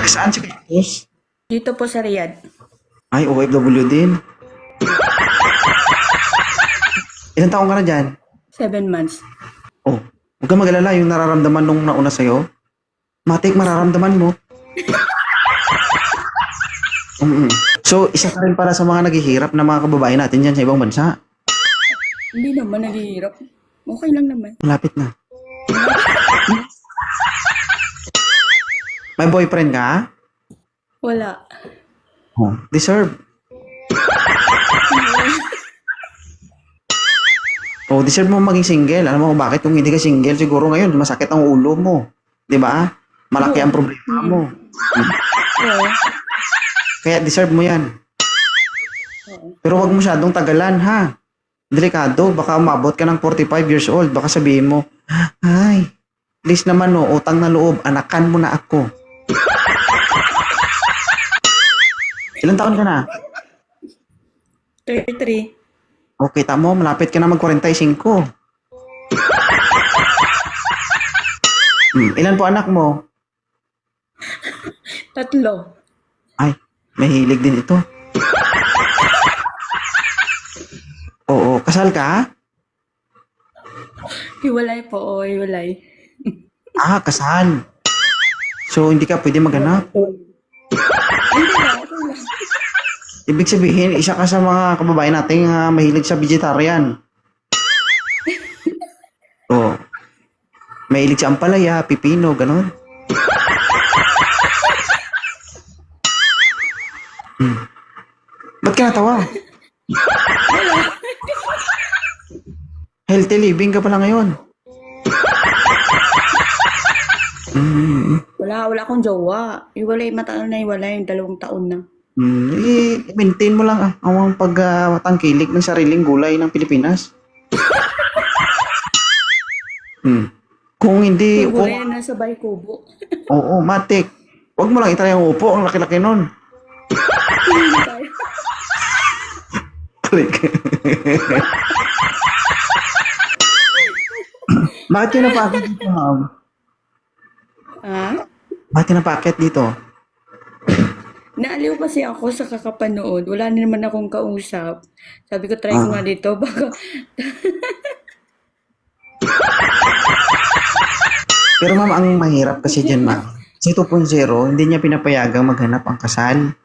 Taga saan si Carlos? Dito po sa Riyadh. Ay, OFW din. Ilang taong ka na dyan? 7 months. Oh, huwag kang mag-alala yung nararamdaman nung nauna sa'yo. Matik, mararamdaman mo. So, isa ka rin para sa mga naghihirap na mga kababae natin dyan sa ibang bansa. Hindi naman naghihirap. Okay lang naman. Malapit na. May boyfriend ka? Wala. Oh, deserve. Oh, deserve mo maging single. Alam mo kung bakit? Kung hindi ka single, siguro ngayon masakit ang ulo mo. 'Di ba? Malaki ang problema mo. Oo. Kaya deserve mo 'yan. Oo. Pero wag mo masyadong tagalan, ha? Delikado, baka umabot ka ng 45 years old, baka sabihin mo, ay, please naman no, utang na loob, anakan mo na ako. Ilang taon ka na? 33. Okay, tamo, malapit ka na mag-45. Ilan po anak mo? 3. Ay, may hilig din ito. Oo, kasal ka? Hiwalay po. Oo, hiwalay. Ah, kasal. So, hindi ka pwede maghanap. Hindi ba? Okay lang. Ibig sabihin, isa ka sa mga kababae nating mahilig sa vegetarian. Oo. Mahilig sa ampalaya, pipino, ganon. Ba't ka natawa? Healthy living ka pala ngayon. Wala akong jowa. Hiwalay, matagal na hiwalay. 2 taon na. I-maintain mo lang ang pagtangkilik ng sariling gulay ng Pilipinas. Kung hindi, Hiwalay na nasa Baykubo. oo, matik. Huwag mo lang itry ang upo, ang laki-laki nun. Click. Bakit ka napakit dito, ma'am? Ha? Bakit ka napakit dito? Naaliw kasi ako sa kakapanood. Wala na naman akong kausap. Sabi ko, try ko nga dito. Baka, Pero ma'am, ang mahirap kasi dyan, ma'am. Si 2.0, hindi niya pinapayagang maghanap ang kasal.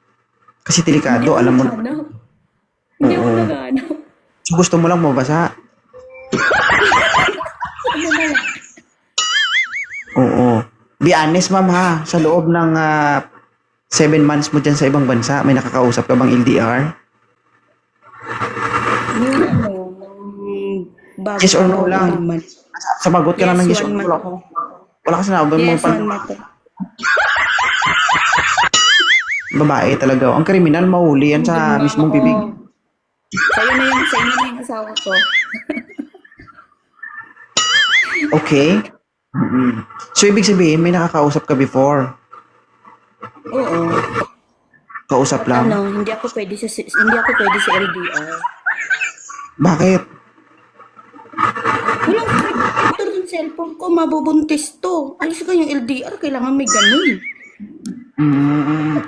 Kasi delikado, alam mo. naghanap. Hindi ako Oo. naghanap. So, gusto mo lang mabasa. Ano na lang? Oo. Be honest, ma'am, ha? Sa loob ng 7 months mo dyan sa ibang bansa, may nakakausap ka bang LDR? Yung ano, bago Yes or no ako lang? naman. Sumagot ka lang ng yes or Yes, 1 no. month ako. Wala ka sinabi mo Yes, pa. 1 month ako. Babae talaga. Ang kriminal, mahuli yan sa mismong bibig. Sa inyo na yung asawa ko. Okay? So, ibig sabihin, may nakakausap ka before. Oo. Kausap lang. Ano, hindi ako pwede sa LDR. Bakit? Walang ito yung cellphone ko, mabubuntis to. Alis ko yung LDR, kailangan may ganun.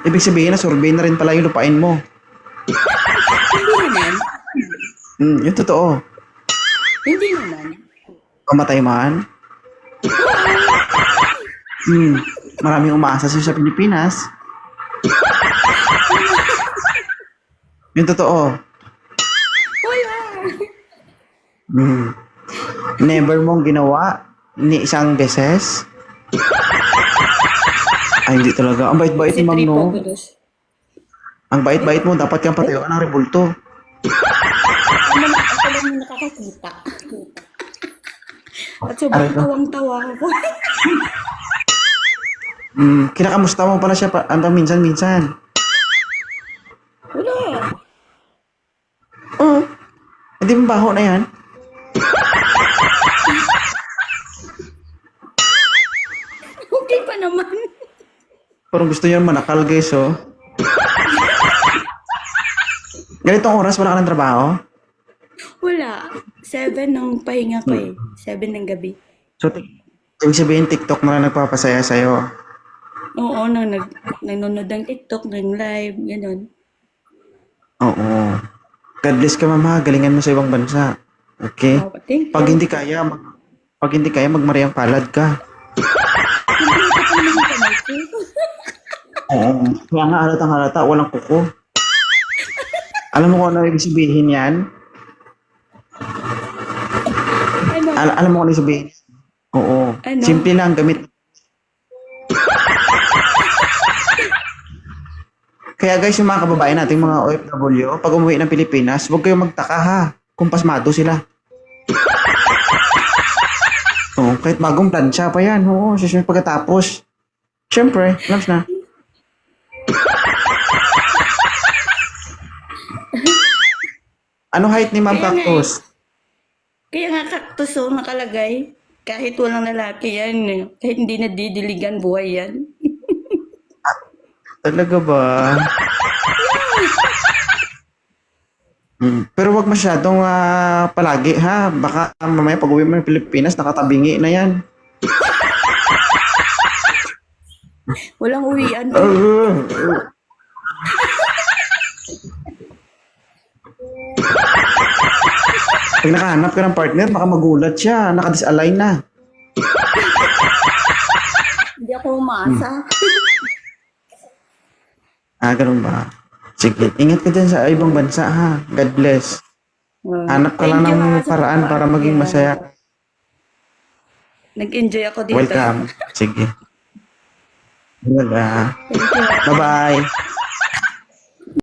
Ibig sabihin na survey na rin pala yung lupain mo. Hindi naman. Yung totoo. Hindi naman. Pamatay man. Maraming umaasa sa'yo sa Pilipinas. Yung totoo. Wala. Never mong ginawa ni isang beses. Ay, hindi talaga. Ang bait-bait Si ni ma'am, no? Tripogolos. Ang bait-bait mo. Dapat kang patayuan ng rebulto. Ako lang yung nakakakita. At sobrang tawang-tawa ako. Kinakamusta mo pala siya minsan-minsan. Wala. Oo. Hindi mo baho na yan? Okay pa naman. Parang gusto niya manakal, guys, oh. Ganitong oras, wala ka ng trabaho? Wala. 7 ng pahinga ko eh. 7 ng gabi. So, ibig sabihin, TikTok na lang nagpapasaya sa'yo. Oo, nanonood ng TikTok, ng live, gano'n. Oo. God bless ka, mama. Galingan mo sa ibang bansa. Okay? Oh, thank Pag you. hindi kaya, pag hindi kaya, magmariang palad ka. Kompleto pa naman yung kamay ko. Oo. Kaya nga halatang halata, walang kuko. Alam mo kung ano ibig sabihin yan? Ano? Alam mo kung ano ibig sabihin? Oo. Ano? Simple lang, gamit. Kaya guys, yung mga kababayan nating mga OFW, pag umuwi ng Pilipinas, huwag kayong magtaka ha, kung pasmado sila. Oo, kahit bagong plansya pa yan. Oo, susunod pagkatapos. Siyempre, labs na. Ano height ni Ma'am Kaya nga Cactus? Kaya nga cactus nakalagay. Kahit walang lalaki yan, kahit hindi nadidiligan, buhay yan. Talaga ba? Pero wag masyadong palagi ha. Baka mamaya pag uwi mo ng Pilipinas, nakatabingi na yan. Walang uwian. Pag nakahanap ka ng partner, baka magulat siya. Nakadisalign na. Hindi ako umasa. Ganun ba? Sige, ingat ka dyan sa ibang bansa ha. God bless. Hanap ka Thank lang you, ng sa paraan para maging masaya. Nag-enjoy ako dito. Welcome. Sige. Wala. Thank you. Bye-bye.